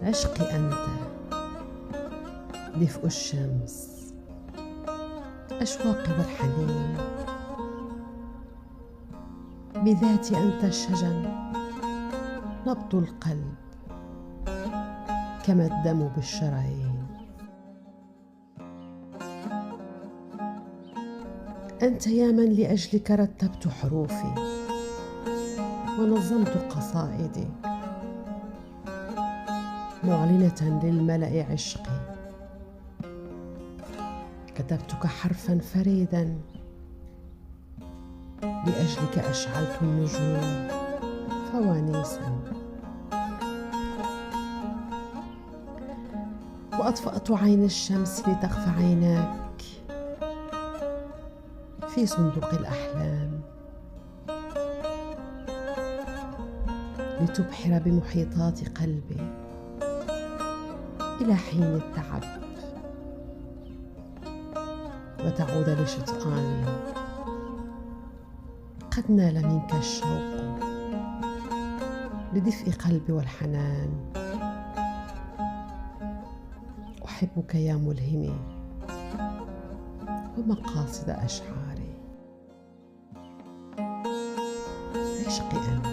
عشقي أنت دفء الشمس، أشواقي والحنين، بذاتي أنت الشجن، نبض القلب كما الدم بالشرايين. أنت يا من لأجلك رتبت حروفي ونظمت قصائدي، معلنة للملأ عشقي، كتبتك حرفا فريدا، لأجلك أشعلت النجوم فوانيسا، وأطفأت عين الشمس لتخفى عيناك في صندوق الأحلام، لتبحر بمحيطات قلبي إلى حين التعب، وتعود لشطآني. قد نال منك الشوق لدفء قلبي والحنان، أحبك يا ملهمي ومقاصد أشعاري. عشقي أنت.